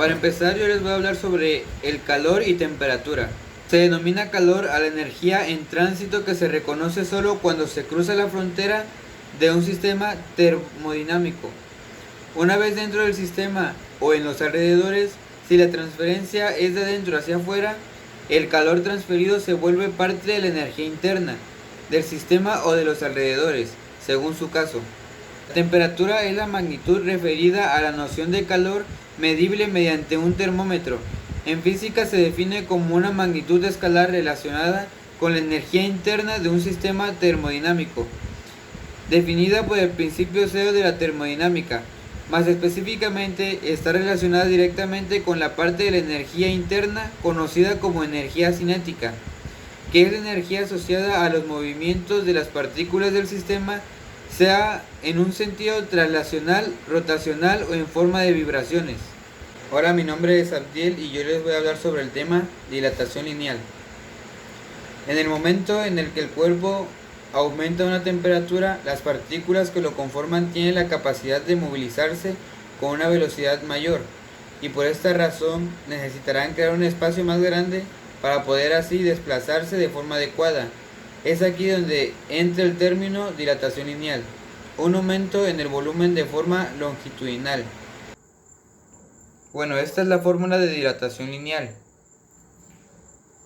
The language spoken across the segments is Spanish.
Para empezar, yo les voy a hablar sobre el calor y temperatura. Se denomina calor a la energía en tránsito que se reconoce solo cuando se cruza la frontera de un sistema termodinámico. Una vez dentro del sistema o en los alrededores, si la transferencia es de dentro hacia afuera, el calor transferido se vuelve parte de la energía interna del sistema o de los alrededores, según su caso. La temperatura es la magnitud referida a la noción de calor medible mediante un termómetro. En física se define como una magnitud escalar relacionada con la energía interna de un sistema termodinámico, definida por el principio cero de la termodinámica. Más específicamente, está relacionada directamente con la parte de la energía interna conocida como energía cinética, que es la energía asociada a los movimientos de las partículas del sistema, sea en un sentido traslacional, rotacional o en forma de vibraciones. Hola, mi nombre es Abdiel y yo les voy a hablar sobre el tema dilatación lineal. En el momento en el que el cuerpo aumenta una temperatura, las partículas que lo conforman tienen la capacidad de movilizarse con una velocidad mayor y por esta razón necesitarán crear un espacio más grande para poder así desplazarse de forma adecuada. Es aquí donde entra el término dilatación lineal, un aumento en el volumen de forma longitudinal. Bueno, esta es la fórmula de dilatación lineal.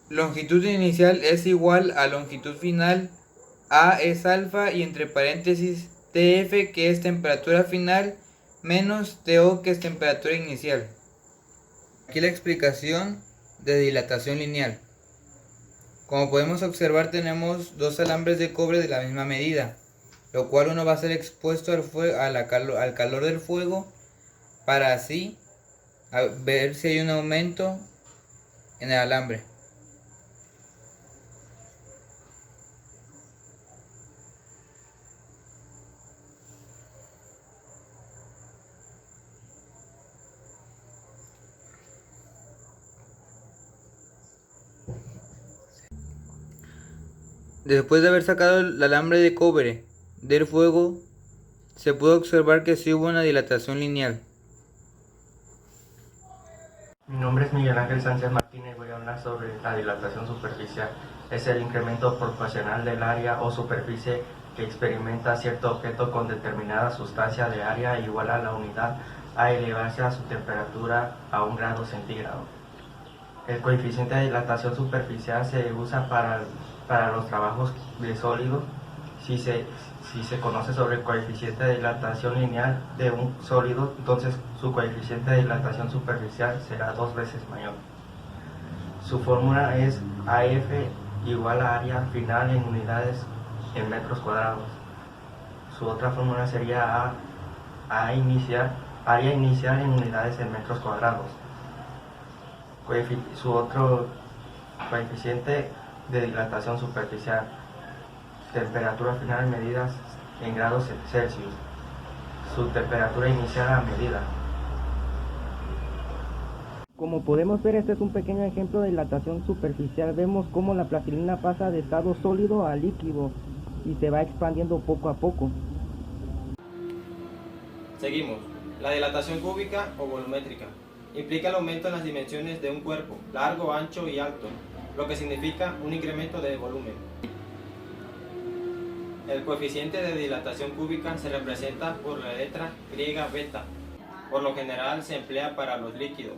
Longitud inicial es igual a longitud final. A es alfa y entre paréntesis TF, que es temperatura final, menos TO, que es temperatura inicial. Aquí la explicación de dilatación lineal. Como podemos observar, tenemos dos alambres de cobre de la misma medida, lo cual uno va a ser expuesto al calor del fuego para así ver si hay un aumento en el alambre. Después de haber sacado el alambre de cobre del fuego, se pudo observar que sí hubo una dilatación lineal. Mi nombre es Miguel Ángel Sánchez Martínez y voy a hablar sobre la dilatación superficial. Es el incremento proporcional del área o superficie que experimenta cierto objeto con determinada sustancia de área igual a la unidad a elevarse a su temperatura a 1 grado centígrado. El coeficiente de dilatación superficial se usa para los trabajos de sólido. Si se conoce sobre el coeficiente de dilatación lineal de un sólido, entonces su coeficiente de dilatación superficial será 2 veces mayor. Su fórmula es AF igual a área final en unidades en metros cuadrados. Su otra fórmula sería área inicial en unidades en metros cuadrados. Su otro coeficiente de dilatación superficial, temperatura final medidas en grados Celsius, su temperatura inicial a medida. Como podemos ver, este es un pequeño ejemplo de dilatación superficial. Vemos cómo la plastilina pasa de estado sólido a líquido y se va expandiendo poco a poco. Seguimos. La dilatación cúbica o volumétrica implica el aumento en las dimensiones de un cuerpo, largo, ancho y alto, lo que significa un incremento de volumen. El coeficiente de dilatación cúbica se representa por la letra griega beta. Por lo general se emplea para los líquidos.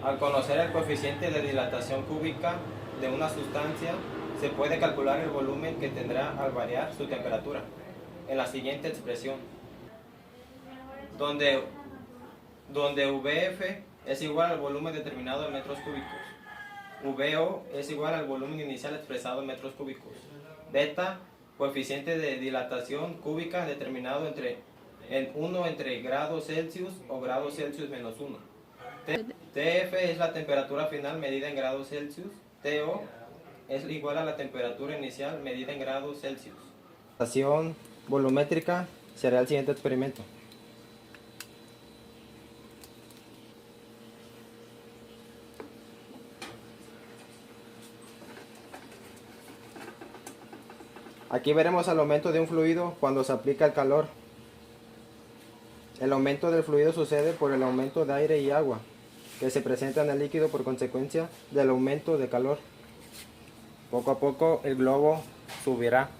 Al conocer el coeficiente de dilatación cúbica de una sustancia, se puede calcular el volumen que tendrá al variar su temperatura, en la siguiente expresión, donde VF es igual al volumen determinado en metros cúbicos. VO es igual al volumen inicial expresado en metros cúbicos. Beta, coeficiente de dilatación cúbica determinado en 1 entre grados Celsius o grados Celsius menos 1. TF es la temperatura final medida en grados Celsius. TO es igual a la temperatura inicial medida en grados Celsius. La dilatación volumétrica será el siguiente experimento. Aquí veremos el aumento de un fluido cuando se aplica el calor. El aumento del fluido sucede por el aumento de aire y agua, que se presenta en el líquido por consecuencia del aumento de calor. Poco a poco el globo subirá.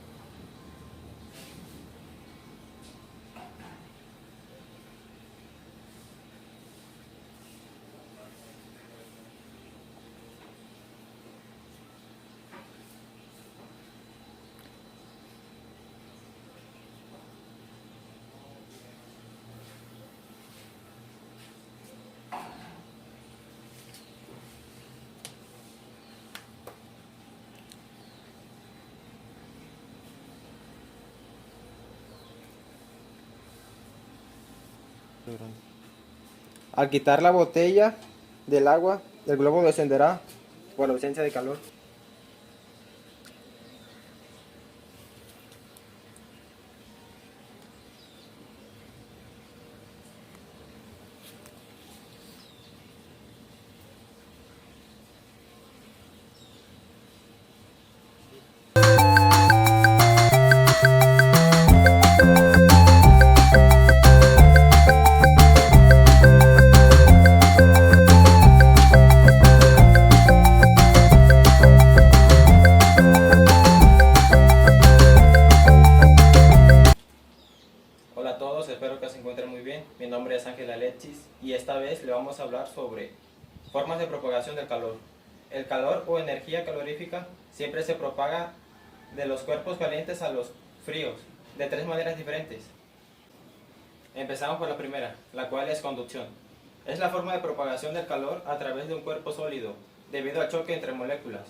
Al quitar la botella del agua, el globo descenderá por la ausencia de calor. Hola a todos, espero que se encuentren muy bien. Mi nombre es Ángel Alexis y esta vez le vamos a hablar sobre formas de propagación del calor. El calor o energía calorífica siempre se propaga de los cuerpos calientes a los fríos, de tres maneras diferentes. Empezamos por la primera, la cual es conducción. Es la forma de propagación del calor a través de un cuerpo sólido, debido al choque entre moléculas.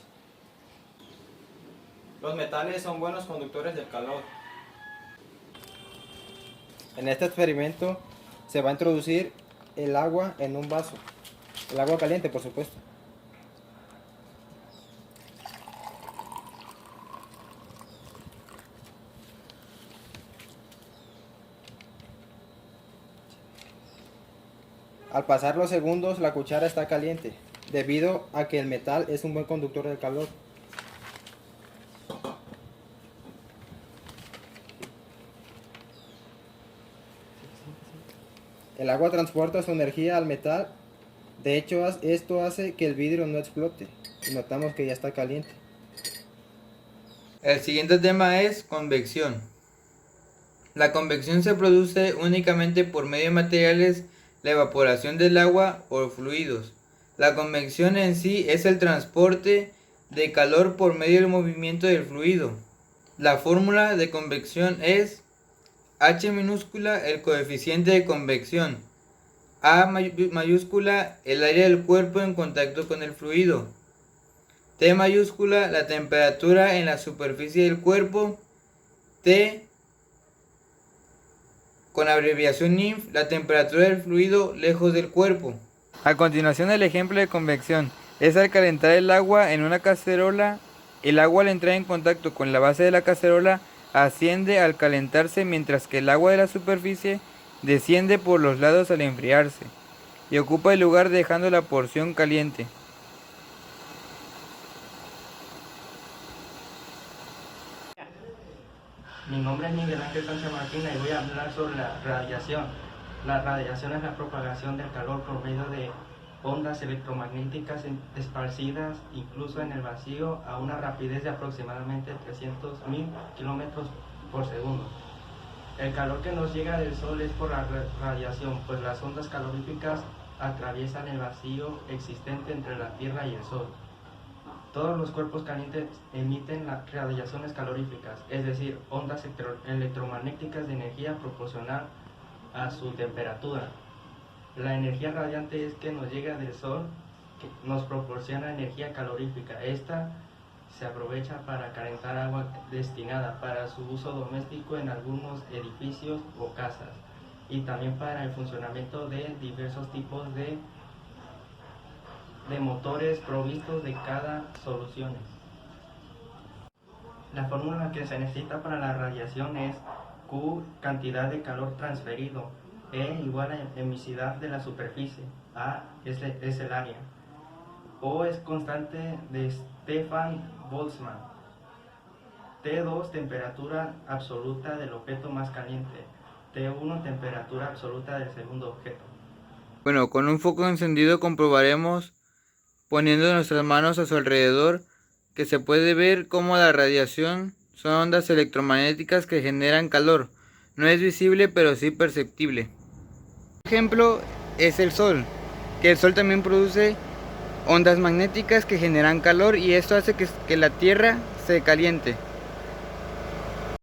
Los metales son buenos conductores del calor. En este experimento se va a introducir el agua en un vaso. El agua caliente, por supuesto. Al pasar los segundos, la cuchara está caliente, debido a que el metal es un buen conductor del calor. El agua transporta su energía al metal. De hecho, esto hace que el vidrio no explote. Y notamos que ya está caliente. El siguiente tema es convección. La convección se produce únicamente por medio de materiales, la evaporación del agua o fluidos. La convección en sí es el transporte de calor por medio del movimiento del fluido. La fórmula de convección es H minúscula el coeficiente de convección, A mayúscula el área del cuerpo en contacto con el fluido, T mayúscula la temperatura en la superficie del cuerpo, T con abreviación INF la temperatura del fluido lejos del cuerpo. A continuación el ejemplo de convección es al calentar el agua en una cacerola, el agua al entrar en contacto con la base de la cacerola asciende al calentarse mientras que el agua de la superficie desciende por los lados al enfriarse y ocupa el lugar dejando la porción caliente. Mi nombre es Miguel Ángel Sánchez Martínez y voy a hablar sobre la radiación. La radiación es la propagación del calor por medio de ondas electromagnéticas esparcidas incluso en el vacío a una rapidez de aproximadamente 300.000 kilómetros por segundo. El calor que nos llega del Sol es por la radiación, pues las ondas caloríficas atraviesan el vacío existente entre la Tierra y el Sol. Todos los cuerpos calientes emiten las radiaciones caloríficas, es decir, ondas electromagnéticas de energía proporcional a su temperatura. La energía radiante es que nos llega del Sol, que nos proporciona energía calorífica. Esta se aprovecha para calentar agua destinada para su uso doméstico en algunos edificios o casas y también para el funcionamiento de diversos tipos de motores provistos de cada soluciones. La fórmula que se necesita para la radiación es Q cantidad de calor transferido, E igual a emisividad de la superficie, A es el área, O es constante de Stefan Boltzmann, T2 temperatura absoluta del objeto más caliente, T1, temperatura absoluta del segundo objeto. Bueno, con un foco encendido comprobaremos, poniendo nuestras manos a su alrededor, que se puede ver cómo la radiación son ondas electromagnéticas que generan calor. No es visible, pero sí perceptible. Un ejemplo es el Sol, que el Sol también produce ondas magnéticas que generan calor y esto hace que la Tierra se caliente.